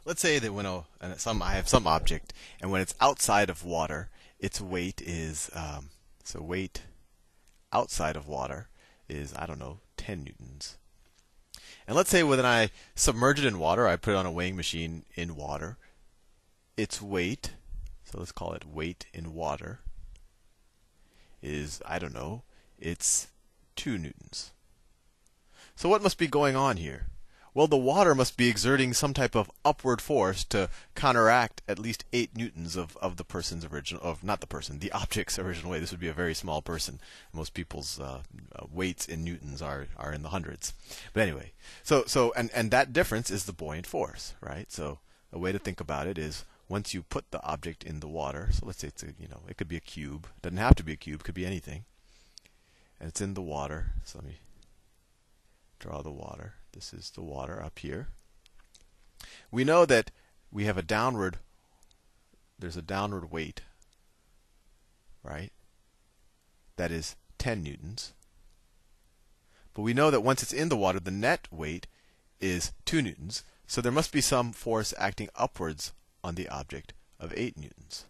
Let's say that I have some object, and when it's outside of water, its weight is so weight outside of water is, I don't know, 10 newtons. And let's say when I submerge it in water, I put it on a weighing machine in water, its weight, so let's call it weight in water, is, I don't know, it's 2 newtons. So what must be going on here? Well, the water must be exerting some type of upward force to counteract at least 8 newtons of the person's original, not the person, the object's original weight. This would be a very small person. Most people's weights in newtons are in the hundreds. But anyway, and that difference is the buoyant force, right? So a way to think about it is once you put the object in the water, so let's say it could be a cube. It doesn't have to be a cube, it could be anything. And it's in the water. So let me draw the water. This is the water up here. We know that we have there's a downward weight, right? That is 10 newtons. But we know that once it's in the water, the net weight is 2 newtons. So there must be some force acting upwards on the object of 8 newtons,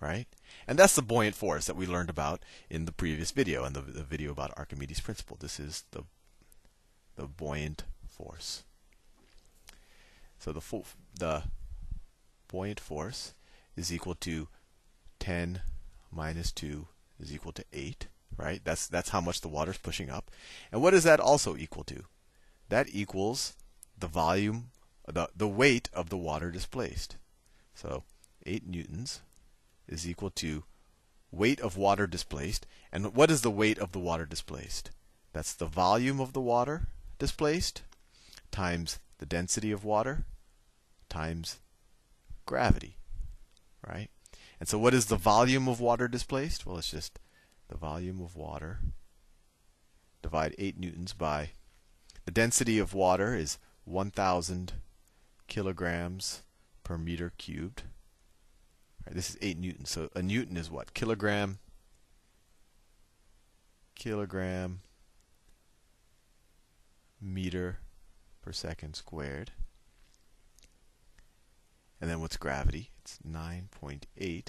right? And that's the buoyant force that we learned about in the previous video, and the video about Archimedes' principle. This is the buoyant force. So the buoyant force is equal to 10 minus 2 is equal to 8, right? That's how much the water's pushing up. And what is that also equal to? That equals the volume, the weight of the water displaced. So 8 newtons is equal to weight of water displaced. And what is the weight of the water displaced? That's the volume of the water displaced times the density of water times gravity, right? And so what is the volume of water displaced? Well, it's just the volume of water divide 8 newtons by the density of water is 1,000 kilograms per meter cubed. Right, this is 8 newtons. So a newton is what? Kilogram meter per second squared. And then what's gravity? It's 9.8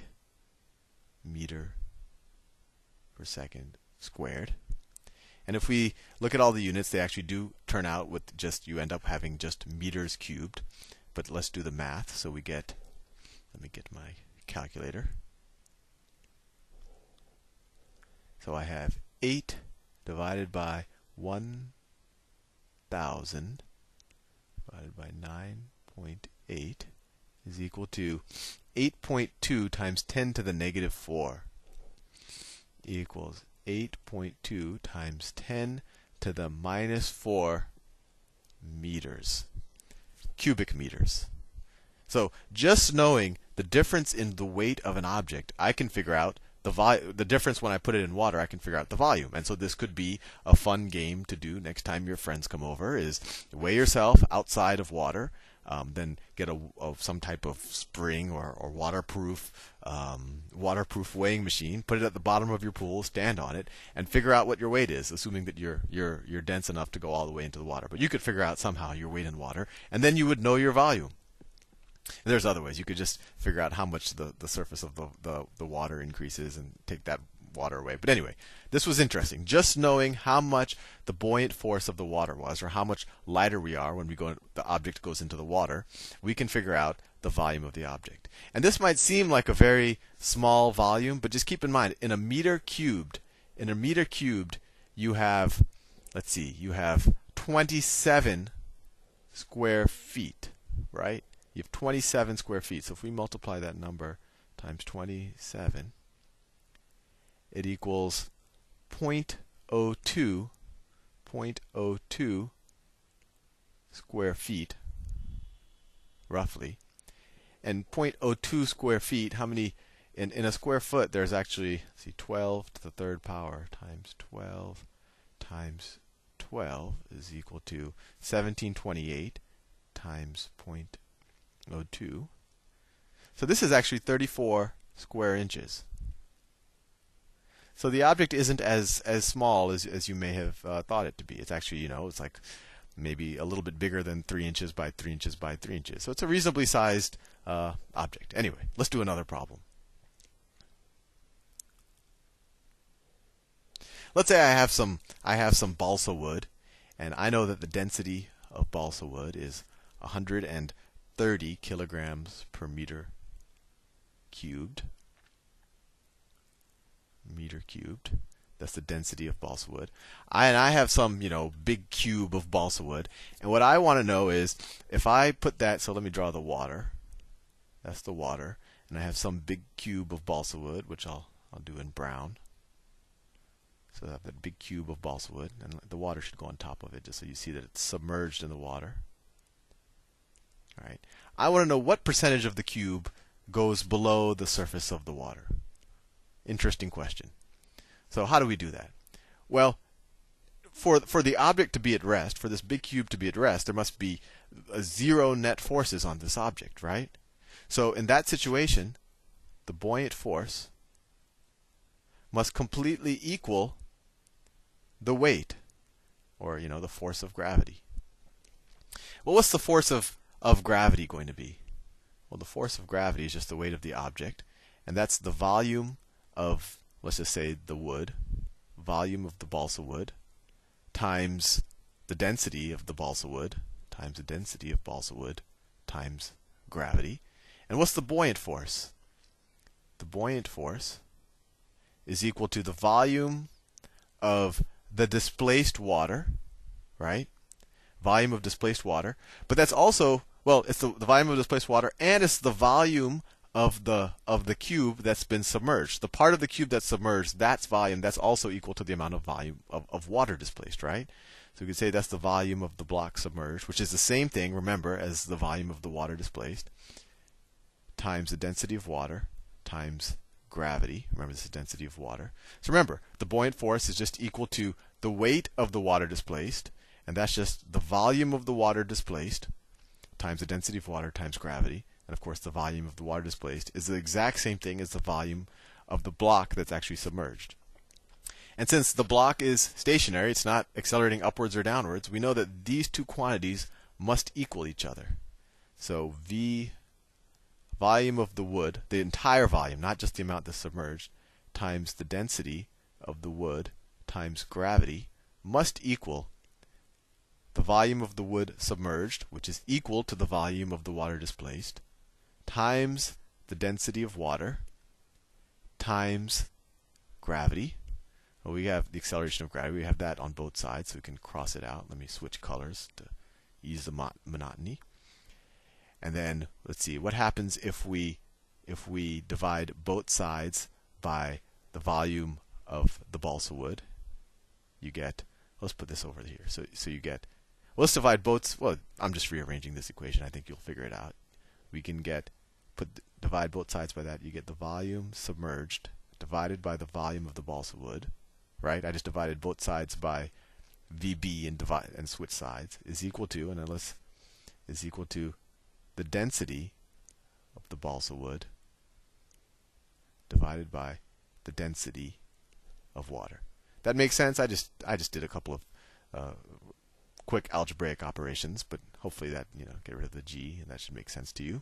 meter per second squared. And if we look at all the units, they actually do turn out with you end up having just meters cubed. But let's do the math. So we get, let me get my calculator. So I have 8 divided by 1,000 divided by 9.8 is equal to 8.2 times 10 to the negative 4 equals 8.2 times 10 to the minus 4 meters, cubic meters. So just knowing the difference in the weight of an object, I can figure out the difference when I put it in water. I can figure out the volume. And so this could be a fun game to do next time your friends come over, is weigh yourself outside of water, then get some type of spring or waterproof weighing machine, put it at the bottom of your pool, stand on it, and figure out what your weight is, assuming that you're dense enough to go all the way into the water. But you could figure out somehow your weight in water, and then you would know your volume. And there's other ways. You could just figure out how much the surface of the water increases and take that water away. But anyway, this was interesting. Just knowing how much the buoyant force of the water was, or how much lighter we are when the object goes into the water, we can figure out the volume of the object. And this might seem like a very small volume, but just keep in mind, in a meter cubed, you have, let's see, you have 27 square feet, right? You have 27 square feet. So if we multiply that number times 27, it equals 0.02 square feet, roughly. And 0.02 square feet, how many, in a square foot, there's actually, let's see, 12 to the third power times 12 times 12 is equal to 1728 times 0.02. So this is actually 34 square inches. So the object isn't as small as you may have thought it to be. It's actually, it's like maybe a little bit bigger than 3 inches by 3 inches by 3 inches. So it's a reasonably sized object. Anyway, let's do another problem. Let's say I have some balsa wood, and I know that the density of balsa wood is 130 kilograms per meter cubed. That's the density of balsa wood. And I have some, big cube of balsa wood. And what I want to know is if I put that, so let me draw the water. That's the water. And I have some big cube of balsa wood, which I'll do in brown. So I have that big cube of balsa wood, and the water should go on top of it, just so you see that it's submerged in the water. All right. I want to know what percentage of the cube goes below the surface of the water. Interesting question. So how do we do that? Well, for the object to be at rest, for this big cube to be at rest, there must be 0 net forces on this object, right? So in that situation, the buoyant force must completely equal the weight, or the force of gravity. Well, what's the force of gravity going to be? Well, the force of gravity is just the weight of the object, and that's the volume of, let's just say, the wood, volume of the balsa wood, times the density of the balsa wood, times the density of balsa wood, times gravity. And what's the buoyant force? The buoyant force is equal to the volume of the displaced water, right? Volume of displaced water. But that's also, well, it's the volume of displaced water, and it's the volume of the cube that's been submerged. The part of the cube that's submerged, that's volume, that's also equal to the amount of volume of water displaced, right? So we could say that's the volume of the block submerged, which is the same thing, remember, as the volume of the water displaced, times the density of water, times gravity. Remember, this is density of water. So remember, the buoyant force is just equal to the weight of the water displaced, and that's just the volume of the water displaced times the density of water times gravity. And of course, the volume of the water displaced is the exact same thing as the volume of the block that's actually submerged. And since the block is stationary, it's not accelerating upwards or downwards, we know that these two quantities must equal each other. So V, volume of the wood, the entire volume, not just the amount that's submerged, times the density of the wood times gravity must equal the volume of the wood submerged, which is equal to the volume of the water displaced, times the density of water times gravity. Well, we have the acceleration of gravity. We have that on both sides, so we can cross it out. Let me switch colors to ease the monotony. And then let's see what happens if we divide both sides by the volume of the balsa wood. You get, let's put this over here. So you get, well, let's divide both. Well, I'm just rearranging this equation. I think you'll figure it out. We can divide both sides by that. You get the volume submerged divided by the volume of the balsa wood, right? I just divided both sides by VB and switch sides is equal to, and then is equal to the density of the balsa wood divided by the density of water. That makes sense? I just did a couple of quick algebraic operations, but hopefully that, get rid of the G, and that should make sense to you.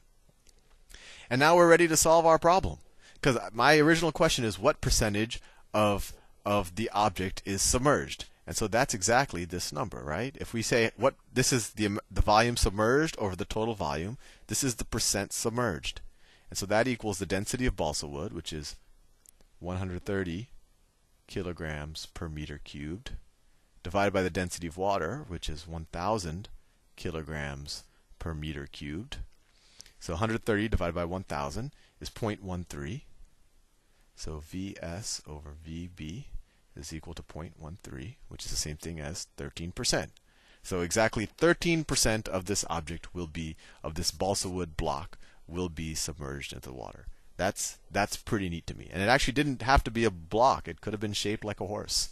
And now we're ready to solve our problem. Because my original question is what percentage of the object is submerged? And so that's exactly this number, right? If we say this is the volume submerged over the total volume, this is the percent submerged. And so that equals the density of balsa wood, which is 130 kilograms per meter cubed, divided by the density of water, which is 1,000 kilograms per meter cubed. So 130 divided by 1,000 is 0.13. So Vs over Vb is equal to 0.13, which is the same thing as 13%. So exactly 13% of this object will be, of this balsa wood block, will be submerged into the water. That's pretty neat to me. And it actually didn't have to be a block. It could have been shaped like a horse.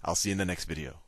I'll see you in the next video.